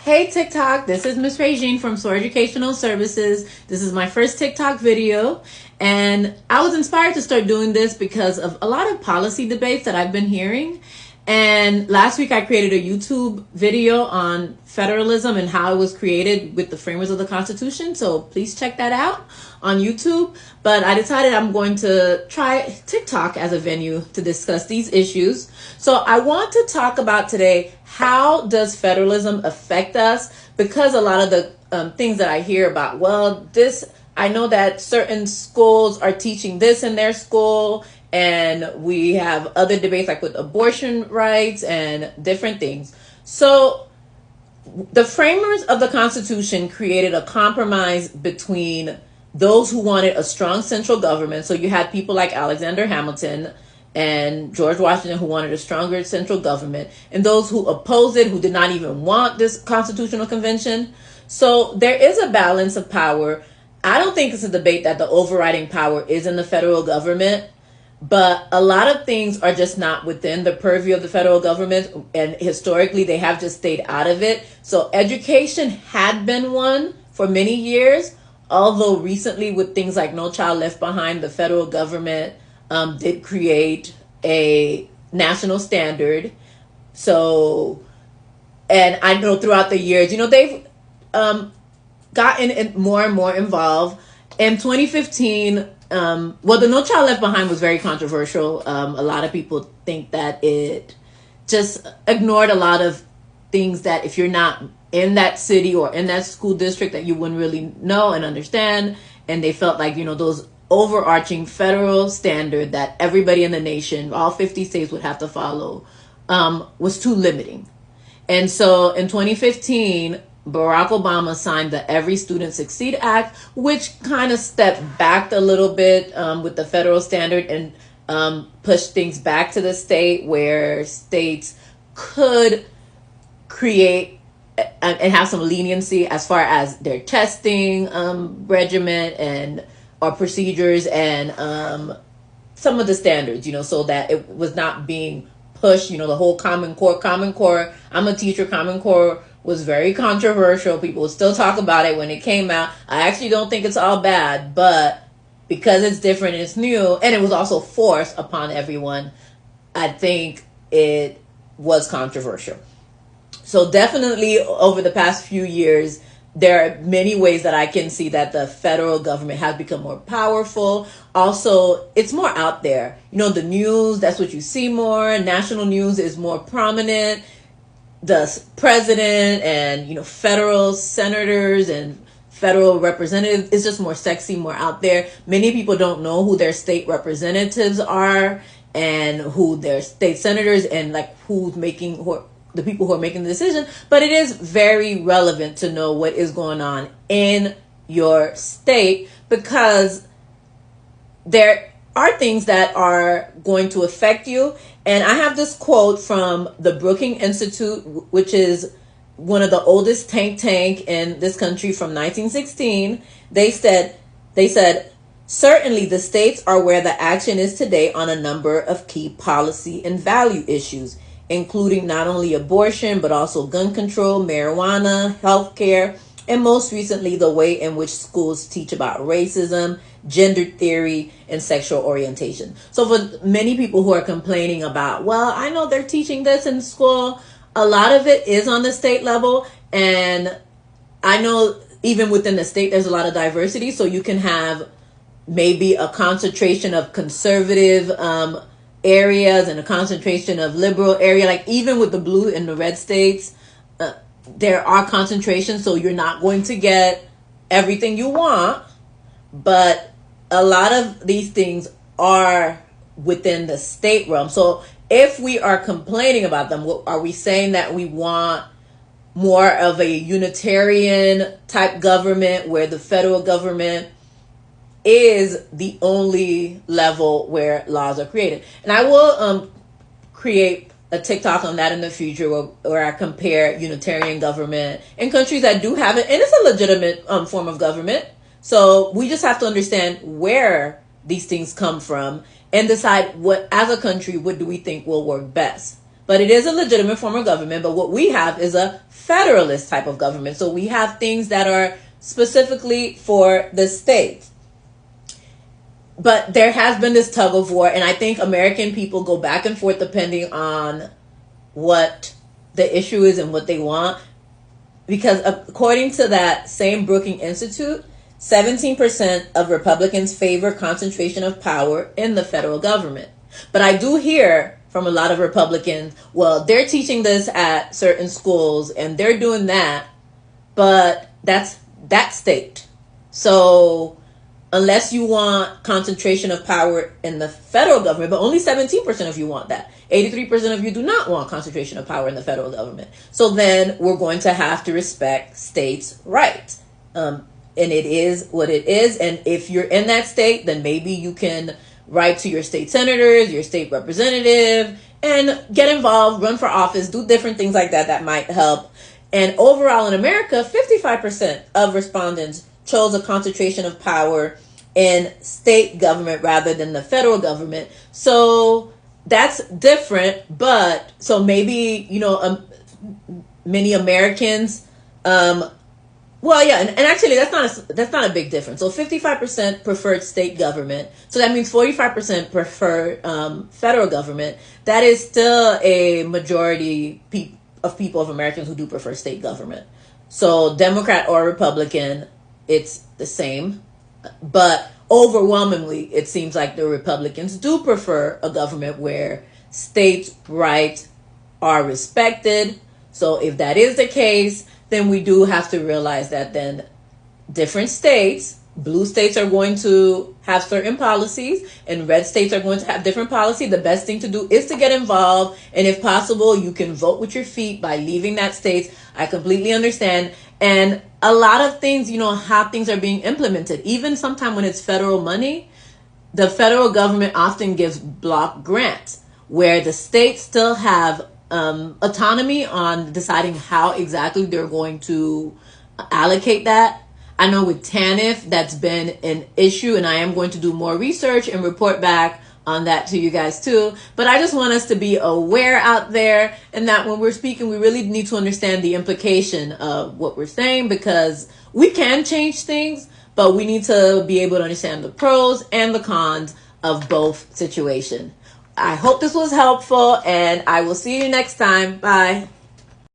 Hey TikTok, this is Miss Regine from SOAR Educational Services. This is my first TikTok video, and I was inspired to start doing this because of a lot of policy debates that I've been hearing. And last week I created a YouTube video on federalism and how it was created with the framers of the Constitution. So please check that out on YouTube. But I decided I'm going to try TikTok as a venue to discuss these issues. So I want to talk about today, how does federalism affect us? Because a lot of the things that I hear about, I know that certain schools are teaching this in their school, and we have other debates like with abortion rights and different things. So the framers of the Constitution created a compromise between those who wanted a strong central government. So you had people like Alexander Hamilton and George Washington who wanted a stronger central government, and those who opposed it, who did not even want this constitutional convention. So there is a balance of power. I don't think it's a debate that the overriding power is in the federal government, but a lot of things are just not within the purview of the federal government, and historically they have just stayed out of it. So education had been one for many years, although recently with things like No Child Left Behind, the federal government did create a national standard. So, and I know throughout the years, they've gotten more and more involved. In 2015, the No Child Left Behind was very controversial. A lot of people think that it just ignored a lot of things that if you're not in that city or in that school district that you wouldn't really know and understand. And they felt like, those overarching federal standard that everybody in the nation, all 50 states would have to follow, was too limiting. And so in 2015, Barack Obama signed the Every Student Succeed Act, which kind of stepped back a little bit with the federal standard and pushed things back to the state, where states could create and have some leniency as far as their testing regimen or procedures and some of the standards, so that it was not being pushed, the whole Common Core. I'm a teacher. Common Core was very controversial. People would still talk about it when it came out. I actually don't think it's all bad, but because it's different and it's new, and it was also forced upon everyone, I think it was controversial. So definitely over the past few years, there are many ways that I can see that the federal government has become more powerful. Also, it's more out there. The news, that's what you see more. National news is more prominent. The president and, federal senators and federal representatives is just more sexy, more out there. Many people don't know who their state representatives are and who their state senators and the people who are making the decision, but it is very relevant to know what is going on in your state, because there are things that are going to affect you. And I have this quote from the Brookings Institute, which is one of the oldest think tank in this country, from 1916. They said, certainly the states are where the action is today on a number of key policy and value issues, including not only abortion, but also gun control, marijuana, healthcare, and most recently, the way in which schools teach about racism, gender theory, and sexual orientation. So for many people who are complaining about, I know they're teaching this in school, a lot of it is on the state level. And I know even within the state, there's a lot of diversity. So you can have maybe a concentration of conservative areas and a concentration of liberal area, like even with the blue and the red states, there are concentrations. So you're not going to get everything you want, but a lot of these things are within the state realm. So if we are complaining about them, are we saying that we want more of a unitarian type government where the federal government is the only level where laws are created? And I will create a TikTok on that in the future where I compare unitarian government in countries that do have it, and it's a legitimate form of government. So we just have to understand where these things come from and decide as a country, what do we think will work best. but it is a legitimate form of government. But what we have is a federalist type of government. So we have things that are specifically for the states. But there has been this tug of war, and I think American people go back and forth depending on what the issue is and what they want. Because according to that same Brookings Institute, 17% of Republicans favor concentration of power in the federal government. But I do hear from a lot of Republicans, well, they're teaching this at certain schools and they're doing that, but that's that state. So unless you want concentration of power in the federal government, but only 17% of you want that. 83% of you do not want concentration of power in the federal government. So then we're going to have to respect states' rights. And it is what it is. And if you're in that state, then maybe you can write to your state senators, your state representative, and get involved, run for office, do different things like that that might help. And overall in America, 55% of respondents chose a concentration of power in state government rather than the federal government. So that's different, but so maybe, many Americans, well, yeah, and actually that's not a big difference. So 55% preferred state government. So that means 45% prefer federal government. That is still a majority of people, of Americans who do prefer state government. So Democrat or Republican, it's the same. But overwhelmingly, it seems like the Republicans do prefer a government where states' rights are respected. So if that is the case, then we do have to realize that then different states, blue states are going to have certain policies and red states are going to have different policy. The best thing to do is to get involved. And if possible, you can vote with your feet by leaving that state. I completely understand. And a lot of things, how things are being implemented, even sometimes when it's federal money, the federal government often gives block grants where the states still have autonomy on deciding how exactly they're going to allocate that. I know with TANF, that's been an issue, and I am going to do more research and report back on that to you guys too. But I just want us to be aware out there, and that when we're speaking, we really need to understand the implication of what we're saying, because we can change things, but we need to be able to understand the pros and the cons of both situations. I hope this was helpful, and I will see you next time. Bye.